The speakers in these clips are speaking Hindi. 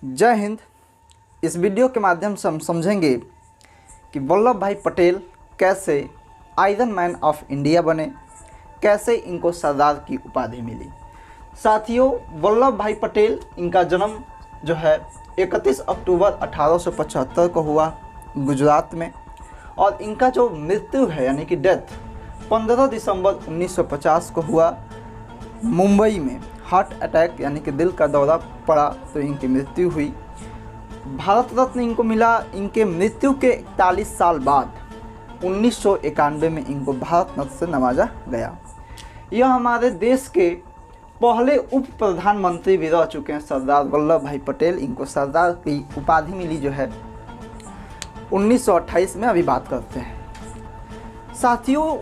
जय हिंद। इस वीडियो के माध्यम से हम समझेंगे कि वल्लभ भाई पटेल कैसे आयरन मैन ऑफ इंडिया बने, कैसे इनको सरदार की उपाधि मिली। साथियों, वल्लभ भाई पटेल, इनका जन्म जो है 31 अक्टूबर 1875 को हुआ गुजरात में, और इनका जो मृत्यु है यानी कि डेथ 15 दिसंबर 1950 को हुआ मुंबई में। हार्ट अटैक यानी कि दिल का दौरा पड़ा तो इनकी मृत्यु हुई। भारत रत्न इनको मिला इनके मृत्यु के 41 साल बाद 1991 में इनको भारत रत्न से नवाजा गया। यह हमारे देश के पहले उप प्रधानमंत्री भी रह चुके हैं सरदार वल्लभ भाई पटेल। इनको सरदार की उपाधि मिली जो है 1928 में। अभी बात करते हैं साथियों,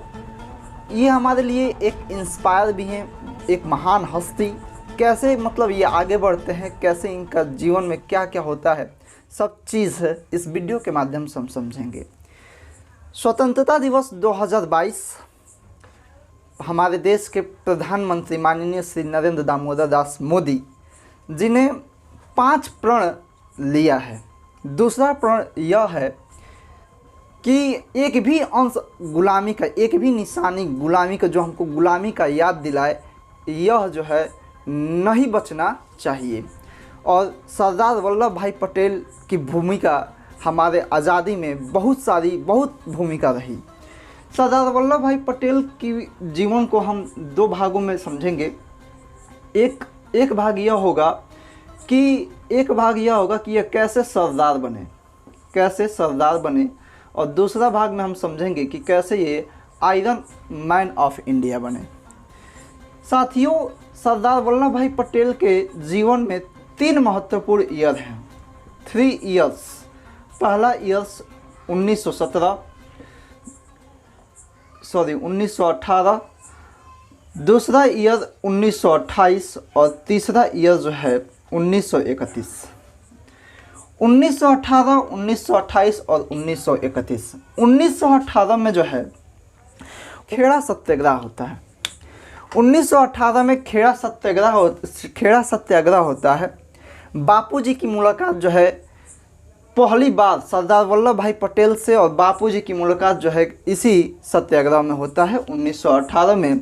ये हमारे लिए एक इंस्पायर भी हैं, एक महान हस्ती। कैसे मतलब ये आगे बढ़ते हैं, कैसे इनका जीवन में क्या क्या होता है, सब चीज़ है इस वीडियो के माध्यम से हम समझेंगे। स्वतंत्रता दिवस 2022 हमारे देश के प्रधानमंत्री माननीय श्री नरेंद्र दामोदर दास मोदी जी ने 5 प्रण लिया है। दूसरा प्रण यह है कि एक भी अंश गुलामी का, एक भी निशानी गुलामी का जो हमको गुलामी का याद दिलाए, यह जो है नहीं बचना चाहिए। और सरदार वल्लभ भाई पटेल की भूमिका हमारे आज़ादी में बहुत भूमिका रही। सरदार वल्लभ भाई पटेल की जीवन को हम 2 भागों में समझेंगे। एक भाग यह होगा कि यह कैसे सरदार बने, और दूसरा भाग में हम समझेंगे कि कैसे ये आयरन मैन ऑफ इंडिया बने। साथियों, सरदार वल्लभ भाई पटेल के जीवन में 3 महत्वपूर्ण ईयर हैं, 3 ईयर्स। पहला ईयर्स 1918, दूसरा ईयर 1928 और तीसरा ईयर जो है 1931। 1918, 1928 और 1931। 1918 में जो है खेड़ा सत्याग्रह होता है। 1918 में खेड़ा सत्याग्रह होता है। बापूजी की मुलाकात जो है पहली बार सरदार वल्लभ भाई पटेल से, और बापूजी की मुलाकात जो है इसी सत्याग्रह में होता है 1918 में।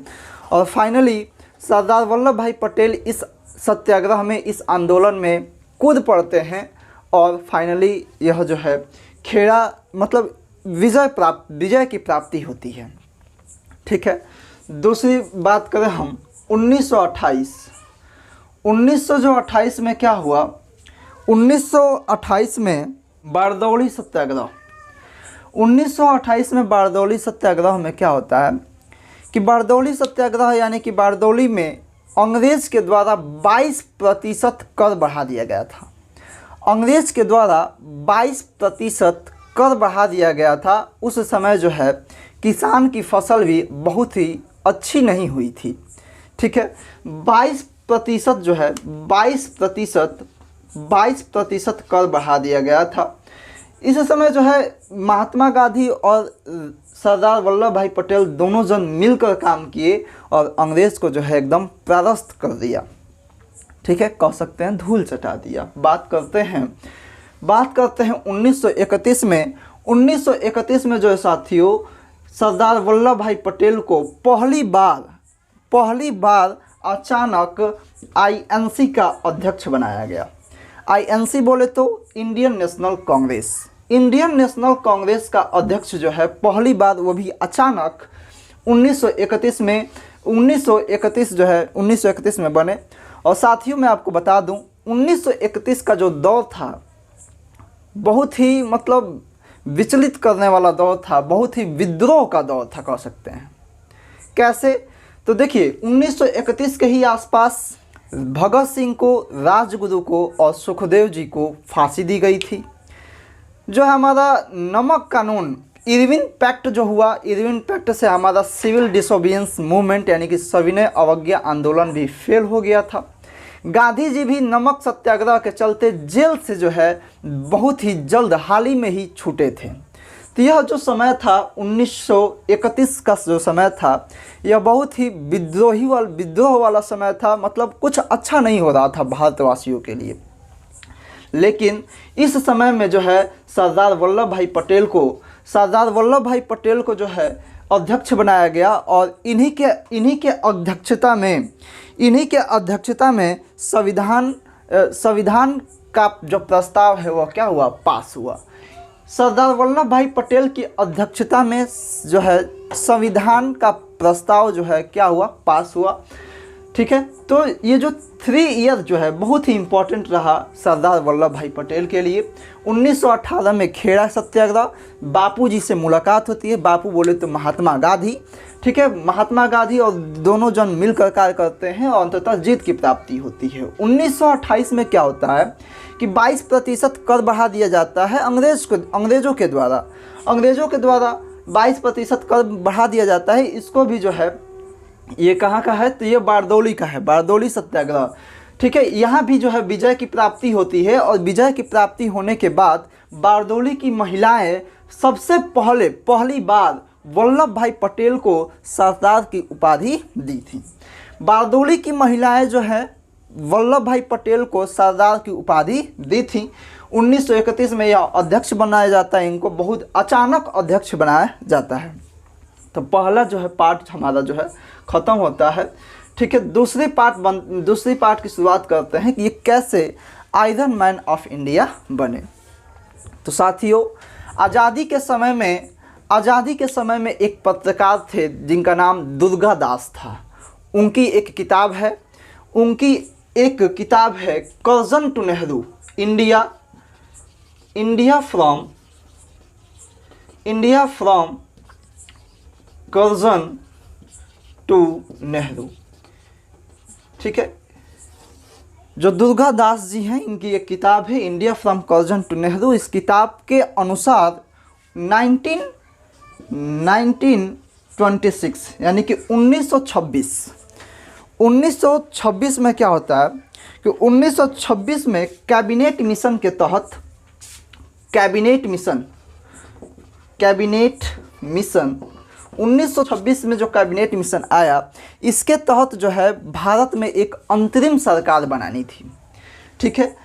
और फाइनली सरदार वल्लभ भाई पटेल इस सत्याग्रह में, इस आंदोलन में कूद पड़ते हैं, और फाइनली यह जो है खेड़ा मतलब विजय की प्राप्ति होती है। ठीक है। दूसरी बात करें हम 1928 में क्या हुआ। 1928 में बारदौली सत्याग्रह। 1928 में बारदौली सत्याग्रह में क्या होता है कि बारदौली सत्याग्रह यानी कि बारदौली में अंग्रेज़ के द्वारा 22% कर बढ़ा दिया गया था। अंग्रेज़ के द्वारा 22% कर बढ़ा दिया गया था। उस समय जो है किसान की फसल भी बहुत ही अच्छी नहीं हुई थी। ठीक है। 22% जो है 22% कर बढ़ा दिया गया था। इस समय जो है महात्मा गांधी और सरदार वल्लभ भाई पटेल दोनों जन मिलकर काम किए और अंग्रेज़ को जो है एकदम परास्त कर दिया। ठीक है, कह सकते हैं धूल चटा दिया। बात करते हैं 1931 में। 1931 में जो है साथियों सरदार वल्लभ भाई पटेल को पहली बार अचानक आईएनसी का अध्यक्ष बनाया गया। आईएनसी बोले तो इंडियन नेशनल कांग्रेस का अध्यक्ष जो है पहली बार, वो भी अचानक 1931 में 1931 में बने। और साथियों मैं आपको बता दूं 1931 का जो दौर था बहुत ही मतलब विचलित करने वाला दौर था, बहुत ही विद्रोह का दौर था, कह सकते हैं। कैसे? तो देखिए 1931 के ही आसपास भगत सिंह को, राजगुरु को और सुखदेव जी को फांसी दी गई थी। जो हमारा नमक कानून इरविन पैक्ट जो हुआ, इरविन पैक्ट से हमारा सिविल डिसोबियंस मूवमेंट यानी कि सविनय अवज्ञा आंदोलन भी फेल हो गया था। गांधी जी भी नमक सत्याग्रह के चलते जेल से जो है बहुत ही जल्द हाल ही में ही छूटे थे। तो यह जो समय था 1931 का जो समय था, यह बहुत ही विद्रोह वाला समय था। मतलब कुछ अच्छा नहीं हो रहा था भारतवासियों के लिए। लेकिन इस समय में जो है सरदार वल्लभ भाई पटेल को जो है अध्यक्ष बनाया गया और इन्हीं के अध्यक्षता में संविधान का जो प्रस्ताव है वह क्या हुआ, पास हुआ। सरदार वल्लभ भाई पटेल की अध्यक्षता में जो है संविधान का प्रस्ताव जो है क्या हुआ, पास हुआ। ठीक है, तो ये जो 3 ईयर जो है बहुत ही इम्पोर्टेंट रहा सरदार वल्लभ भाई पटेल के लिए। 1918 में खेड़ा सत्याग्रह, बापू जी से मुलाकात होती है, बापू बोले तो महात्मा गांधी। ठीक है, महात्मा गांधी और दोनों जन मिलकर कार्य करते हैं और अंततः जीत की प्राप्ति होती है। 1928 में क्या होता है कि 22% कर बढ़ा दिया जाता है अंग्रेज़ों के द्वारा 22% कर बढ़ा दिया जाता है। इसको भी जो है ये कहाँ का है, तो ये बारदौली का है, बारदौली सत्याग्रह। ठीक है, यहाँ भी जो है विजय की प्राप्ति होती है और विजय की प्राप्ति होने के बाद बारदौली की महिलाएं सबसे पहली बार वल्लभ भाई पटेल को सरदार की उपाधि दी थी। बारदौली की महिलाएं जो है वल्लभ भाई पटेल को सरदार की उपाधि दी थी। 1931 में यह अध्यक्ष बनाया जाता है, इनको बहुत अचानक अध्यक्ष बनाया जाता है। तो पहला जो है पार्ट हमारा जो है ख़त्म होता है। ठीक है, दूसरी पार्ट की शुरुआत करते हैं कि ये कैसे आयरन मैन ऑफ इंडिया बने। तो साथियों, आज़ादी के समय में एक पत्रकार थे जिनका नाम दुर्गा दास था। उनकी एक किताब है Curzon to Nehru, India from Curzon to Nehru. ठीक है, जो दुर्गा दास जी हैं इनकी एक किताब है India from Curzon to Nehru. इस किताब के अनुसार 1926 यानी कि 1926 में क्या होता है कि 1926 में कैबिनेट मिशन के तहत कैबिनेट मिशन 1926 में जो कैबिनेट मिशन आया, इसके तहत जो है भारत में एक अंतरिम सरकार बनानी थी। ठीक है,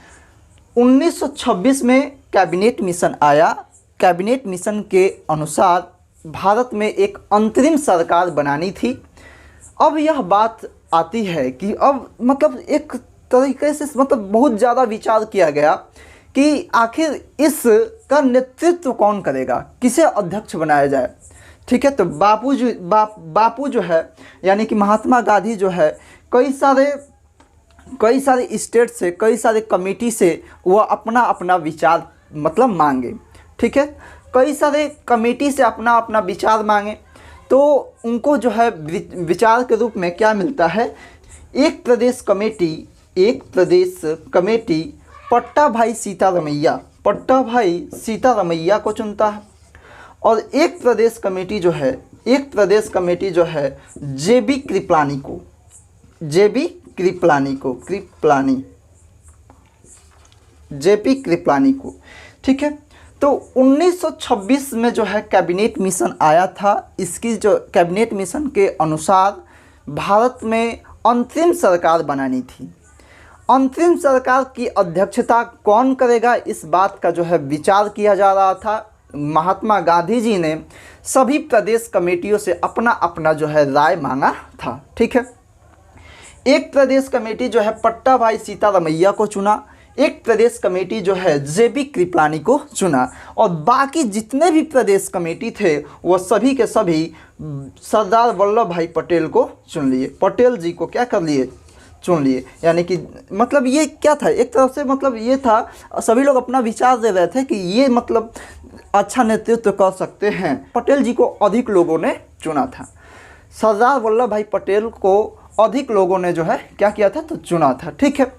1926 में कैबिनेट मिशन आया। कैबिनेट मिशन के अनुसार भारत में एक अंतरिम सरकार बनानी थी। अब यह बात आती है कि अब मतलब एक तरीके से मतलब बहुत ज़्यादा विचार किया गया कि आखिर इसका नेतृत्व कौन करेगा, किसे अध्यक्ष बनाया जाए। ठीक है, तो बापू जो है यानी कि महात्मा गांधी जो है कई सारे स्टेट से, कई सारे कमेटी से वो अपना विचार मतलब मांगे। ठीक है, कई सारे कमेटी से अपना विचार मांगे तो उनको जो है विचार के रूप में क्या मिलता है, एक प्रदेश कमेटी पट्टा भाई सीतारमैया को चुनता है और एक प्रदेश कमेटी जो है जेबी कृपलानी को। ठीक है, तो 1926 में जो है कैबिनेट मिशन आया था। इसकी जो कैबिनेट मिशन के अनुसार भारत में अंतरिम सरकार बनानी थी। अंतरिम सरकार की अध्यक्षता कौन करेगा, इस बात का जो है विचार किया जा रहा था। महात्मा गांधी जी ने सभी प्रदेश कमेटियों से अपना जो है राय मांगा था। ठीक है, एक प्रदेश कमेटी जो है पट्टा भाई सीतारमैया को चुना, एक प्रदेश कमेटी जो है जेबी कृपलानी को चुना और बाकी जितने भी प्रदेश कमेटी थे वो सभी के सभी सरदार वल्लभ भाई पटेल को चुन लिए। पटेल जी को क्या कर लिए, चुन लिए। यानी कि मतलब ये क्या था, एक तरफ से मतलब ये था सभी लोग अपना विचार दे रहे थे कि ये मतलब अच्छा नेतृत्व कर सकते हैं। पटेल जी को अधिक लोगों ने चुना था, सरदार वल्लभ भाई पटेल को अधिक लोगों ने जो है क्या किया था, तो चुना था। ठीक है,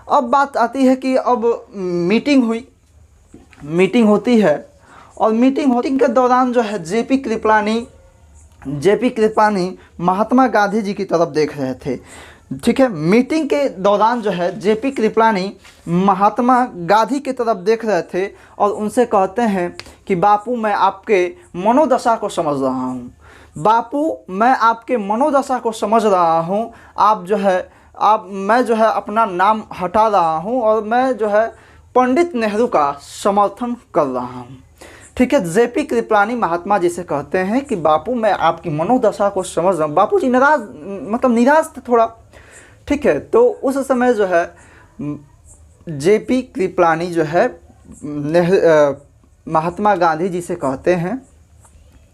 अब बात आती है कि अब मीटिंग होती है और मीटिंग के दौरान जो है जेपी कृपलानी महात्मा गांधी जी की तरफ देख रहे थे। ठीक है, मीटिंग के दौरान जो है जेपी कृपलानी महात्मा गांधी की तरफ देख रहे थे और उनसे कहते हैं कि बापू मैं आपके मनोदशा को समझ रहा हूँ, मैं जो है अपना नाम हटा रहा हूँ और मैं जो है पंडित नेहरू का समर्थन कर रहा हूँ। ठीक है, जेपी कृपलानी महात्मा जी से कहते हैं कि बापू मैं आपकी मनोदशा को समझ रहा हूँ। बापू जी निराश थे थोड़ा। ठीक है, तो उस समय जो है जेपी कृपलानी जो है महात्मा गांधी जी से कहते हैं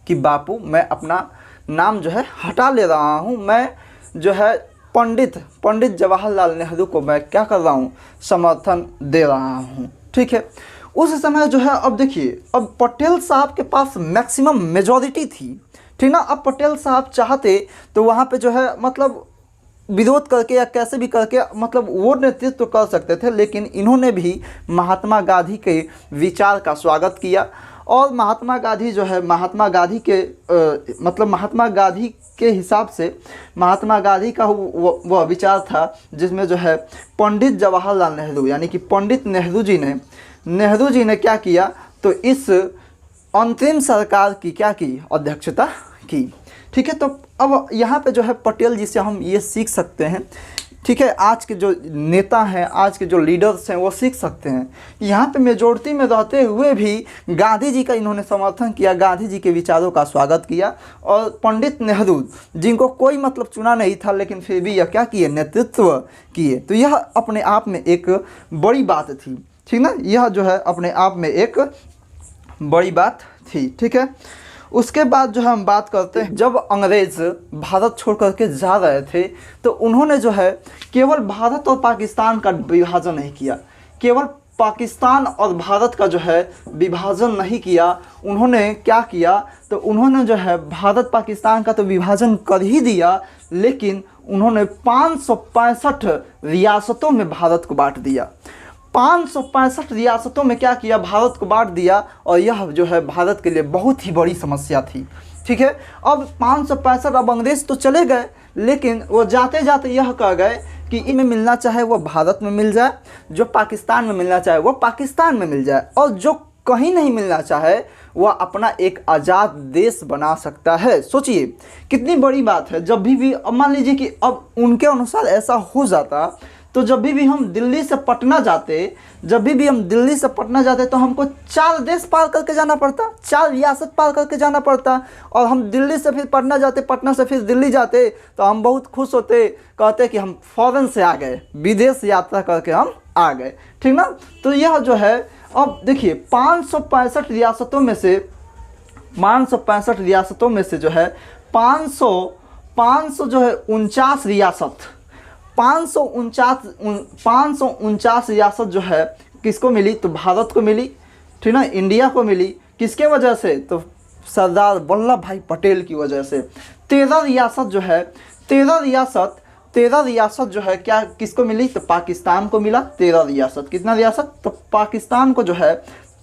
कि बापू मैं अपना नाम जो है हटा ले रहा हूँ, मैं जो है पंडित जवाहरलाल नेहरू को मैं क्या कर रहा हूँ, समर्थन दे रहा हूँ। ठीक है, उस समय जो है अब देखिए, अब पटेल साहब के पास मैक्सिमम मेजॉरिटी थी। ठीक ना, अब पटेल साहब चाहते तो वहाँ पे जो है मतलब विरोध करके या कैसे भी करके मतलब वो नेतृत्व कर सकते थे, लेकिन इन्होंने भी महात्मा गांधी के विचार का स्वागत किया। और महात्मा गांधी जो है महात्मा गांधी के हिसाब से महात्मा गांधी का वह विचार था जिसमें जो है पंडित जवाहरलाल नेहरू यानी कि पंडित नेहरू जी ने क्या किया, तो इस अंतरिम सरकार की क्या की, अध्यक्षता की। ठीक है, तो अब यहाँ पे जो है पटेल जी से हम ये सीख सकते हैं। ठीक है, आज के जो नेता हैं, आज के जो लीडर्स हैं, वो सीख सकते हैं। यहाँ पे मेजॉरिटी में रहते हुए भी गांधी जी का इन्होंने समर्थन किया, गांधी जी के विचारों का स्वागत किया। और पंडित नेहरू जिनको कोई मतलब चुना नहीं था, लेकिन फिर भी यह क्या किए, नेतृत्व किए। तो यह अपने आप में एक बड़ी बात थी। ठीक ना, यह जो है अपने आप में एक बड़ी बात थी। ठीक है, उसके बाद जो है हम बात करते हैं, जब अंग्रेज़ भारत छोड़ करके जा रहे थे तो उन्होंने जो है केवल भारत और पाकिस्तान का विभाजन नहीं किया, केवल पाकिस्तान और भारत का जो है विभाजन नहीं किया, उन्होंने क्या किया, तो उन्होंने जो है भारत पाकिस्तान का तो विभाजन कर ही दिया, लेकिन उन्होंने 565 रियासतों में भारत को बांट दिया। 565 रियासतों में क्या किया, भारत को बांट दिया। और यह जो है भारत के लिए बहुत ही बड़ी समस्या थी। ठीक है, अब 565, अब अंग्रेज तो चले गए, लेकिन वो जाते जाते यह कह गए कि इनमें मिलना चाहे वो भारत में मिल जाए, जो पाकिस्तान में मिलना चाहे वो पाकिस्तान में मिल जाए, और जो कहीं नहीं मिलना चाहे वह अपना एक आज़ाद देश बना सकता है। सोचिए कितनी बड़ी बात है। जब भी अब मान लीजिए कि अब उनके अनुसार ऐसा हो जाता, तो जब भी हम दिल्ली से पटना जाते तो हमको 4 देश पार करके जाना पड़ता, 4 रियासत पार करके जाना पड़ता। और हम दिल्ली से फिर पटना जाते, पटना से फिर दिल्ली जाते, तो हम बहुत खुश होते, कहते कि हम फॉरेन से आ गए, विदेश यात्रा करके हम आ गए। ठीक ना, तो यह जो है अब देखिए 565 रियासतों में से 565 रियासतों में से जो है 500 जो है 49 रियासत 549 रियासत जो है किसको मिली, तो भारत को मिली। ठीक ना, इंडिया को मिली। किसके वजह से, तो सरदार वल्लभ भाई पटेल की वजह से। 13 रियासत जो है 13 रियासत जो है क्या किसको मिली, तो पाकिस्तान को मिला 13 रियासत। कितना रियासत, तो पाकिस्तान को जो है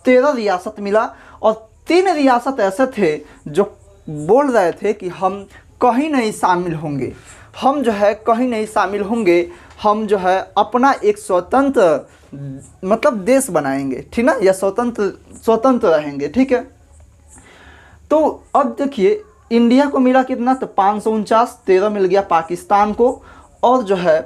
13 रियासत मिला। और 3 रियासत ऐसे थे जो बोल रहे थे कि हम कहीं नहीं शामिल होंगे, हम जो है कहीं नहीं शामिल होंगे, हम जो है अपना एक स्वतंत्र मतलब देश बनाएंगे। ठीक ना, या स्वतंत्र रहेंगे। ठीक है, तो अब देखिए इंडिया को मिला कितना, तो 549, 13 मिल गया पाकिस्तान को। और जो है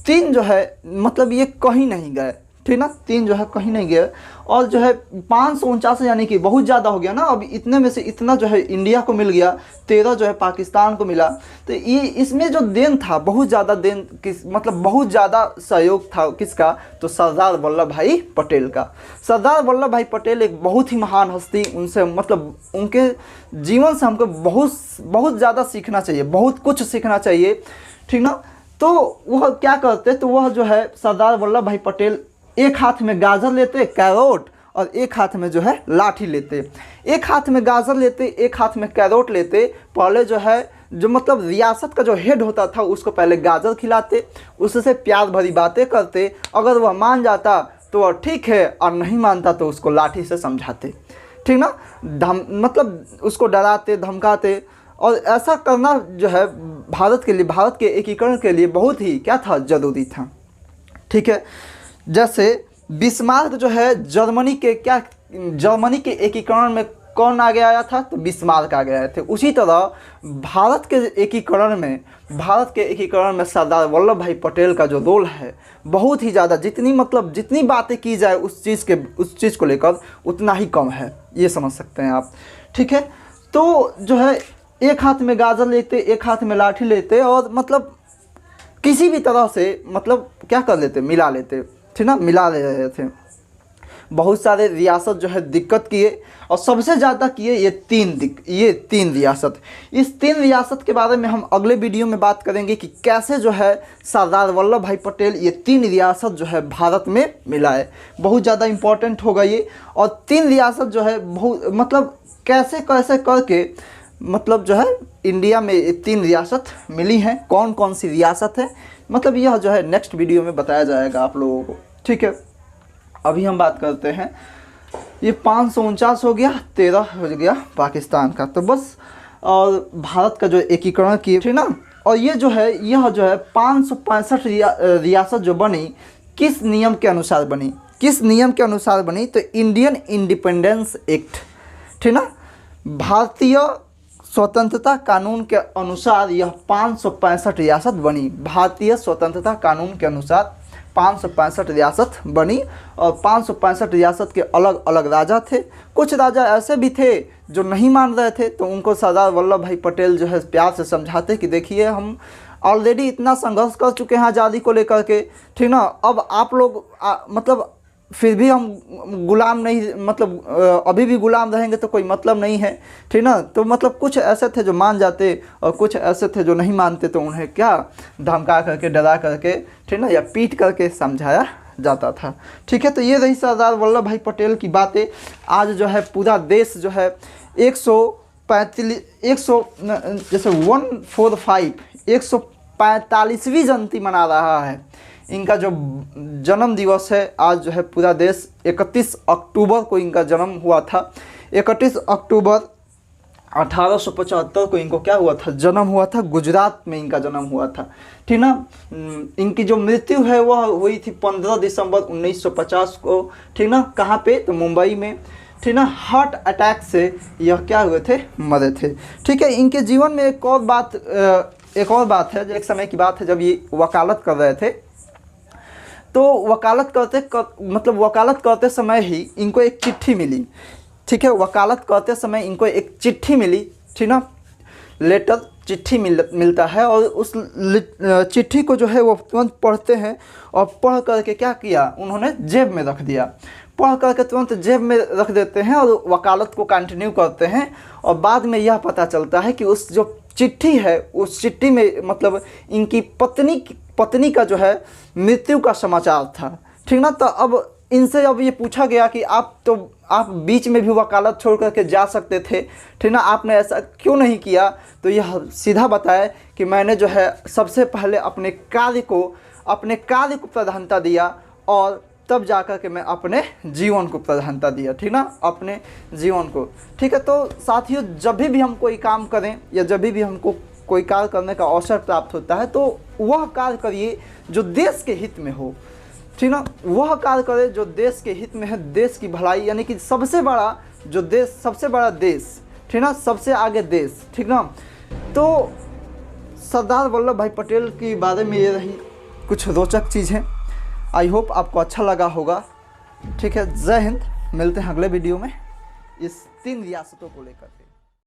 3 जो है मतलब ये कहीं नहीं गए। ठीक ना, 3 जो है कहीं नहीं गए। और जो है 549 यानी कि बहुत ज़्यादा हो गया ना। अब इतने में से इतना जो है इंडिया को मिल गया, 13 जो है पाकिस्तान को मिला। तो ये इसमें जो देन था, बहुत ज़्यादा देन मतलब बहुत ज़्यादा सहयोग था किसका, तो सरदार वल्लभ भाई पटेल का। सरदार वल्लभ भाई पटेल एक बहुत ही महान हस्ती, उनसे मतलब उनके जीवन से हमको बहुत ज़्यादा सीखना चाहिए, बहुत कुछ सीखना चाहिए। ठीक ना, तो वह क्या करते, तो वह जो है सरदार वल्लभ भाई पटेल एक हाथ में गाजर लेते, कैरोट, और एक हाथ में जो है लाठी लेते। एक हाथ में गाजर लेते, एक हाथ में कैरोट लेते। पहले जो है जो मतलब रियासत का जो हेड होता था उसको पहले गाजर खिलाते, उससे प्यार भरी बातें करते। अगर वह मान जाता तो वह ठीक है, और नहीं मानता तो उसको लाठी से समझाते। ठीक ना, मतलब उसको डराते धमकाते। और ऐसा करना जो है भारत के एकीकरण के लिए बहुत ही क्या था, ज़रूरी था। ठीक है, जैसे बिस्मार्क जो है जर्मनी के एकीकरण में कौन आगे आया था? तो बिस्मार्क आगे आए थे। उसी तरह भारत के एकीकरण में सरदार वल्लभ भाई पटेल का जो रोल है बहुत ही ज़्यादा, जितनी बातें की जाए उस चीज़ को लेकर उतना ही कम है, ये समझ सकते हैं आप। ठीक है, तो जो है एक हाथ में गाजर लेते, एक हाथ में लाठी लेते और मतलब किसी भी तरह से मतलब क्या कर लेते, मिला लेते, ठीक ना, मिला ले रहे थे। बहुत सारे रियासत जो है दिक्कत किए और सबसे ज़्यादा किए ये तीन रियासत। इस 3 रियासत के बारे में हम अगले वीडियो में बात करेंगे कि कैसे जो है सरदार वल्लभ भाई पटेल ये 3 रियासत जो है भारत में मिलाए। बहुत ज़्यादा इम्पोर्टेंट होगा ये। और 3 रियासत जो है बहुत मतलब कैसे करके मतलब जो है इंडिया में ये 3 रियासत मिली हैं। कौन कौन सी रियासत है मतलब यह जो है नेक्स्ट वीडियो में बताया जाएगा आप लोगों को। ठीक है, अभी हम बात करते हैं, ये 549 हो गया, 13 हो गया पाकिस्तान का। तो बस, और भारत का जो एकीकरण किए थे ना, और यह जो है 565 रियासत जो बनी किस नियम के अनुसार बनी? तो इंडियन इंडिपेंडेंस एक्ट, ठीक ना, भारतीय स्वतंत्रता कानून के अनुसार यह 565 रियासत बनी। भारतीय स्वतंत्रता कानून के अनुसार 565 रियासत बनी और 565 रियासत के अलग अलग राजा थे। कुछ राजा ऐसे भी थे जो नहीं मान रहे थे, तो उनको सरदार वल्लभ भाई पटेल जो है प्यार से समझाते कि देखिए हम ऑलरेडी इतना संघर्ष कर चुके हैं आज़ादी को लेकर के, ठीक ना, अब आप लोग मतलब फिर भी हम गुलाम नहीं, मतलब अभी भी गुलाम रहेंगे तो कोई मतलब नहीं है, ठीक ना। तो मतलब कुछ ऐसे थे जो मान जाते और कुछ ऐसे थे जो नहीं मानते, तो उन्हें क्या धमका करके, डरा करके, ठीक ना, या पीट करके समझाया जाता था। ठीक है, तो ये रही सरदार वल्लभ भाई पटेल की बातें। आज जो है पूरा देश जो है 145वीं जयंती मना रहा है। इनका जो जन्म दिवस है आज जो है पूरा देश 31 अक्टूबर को इनका जन्म हुआ था। 31 अक्टूबर 1875 को इनको क्या हुआ था, जन्म हुआ था। गुजरात में इनका जन्म हुआ था, ठीक ना। इनकी जो मृत्यु है वह हुई थी 15 दिसंबर 1950 को, ठीक ना। कहाँ पे? तो मुंबई में, ठीक ना। हार्ट अटैक से यह क्या हुए थे, मरे थे। ठीक है, इनके जीवन में एक और बात है। एक समय की बात है जब ये वकालत कर रहे थे, तो वकालत करते समय ही इनको एक चिट्ठी मिली। ठीक है, वकालत करते समय इनको एक चिट्ठी मिली, ठीक ना, लेटर चिट्ठी मिलता है। और उस चिट्ठी को जो है वो तुरंत पढ़ते हैं और पढ़ करके क्या किया, उन्होंने जेब में रख दिया। पढ़ करके तुरंत जेब में रख देते हैं और वकालत को कंटिन्यू करते हैं। और बाद में यह पता चलता है कि उस जो चिट्ठी है, उस चिट्ठी में मतलब इनकी पत्नी का जो है मृत्यु का समाचार था, ठीक ना। तो अब इनसे ये पूछा गया कि आप बीच में भी वकालत छोड़ करके जा सकते थे, ठीक ना, आपने ऐसा क्यों नहीं किया? तो यह सीधा बताया कि मैंने जो है सबसे पहले अपने कार्य को प्राधान्यता दिया और तब जाकर के मैं अपने जीवन को प्राधान्यता दिया, ठीक ना, अपने जीवन को। ठीक है, तो साथियों, जब भी हम कोई काम करें या जब भी हमको कोई कार्य करने का अवसर प्राप्त होता है, तो वह कार्य करिए जो देश के हित में हो, ठीक ना। वह कार्य करें जो देश के हित में है, देश की भलाई, यानी कि सबसे बड़ा देश, ठीक ना, सबसे आगे देश, ठीक ना। तो सरदार वल्लभ भाई पटेल के बारे में ये रही कुछ रोचक चीज़ें। आई होप आपको अच्छा लगा होगा। ठीक है, जय हिंद। मिलते हैं अगले वीडियो में इस 3 रियासतों को लेकर।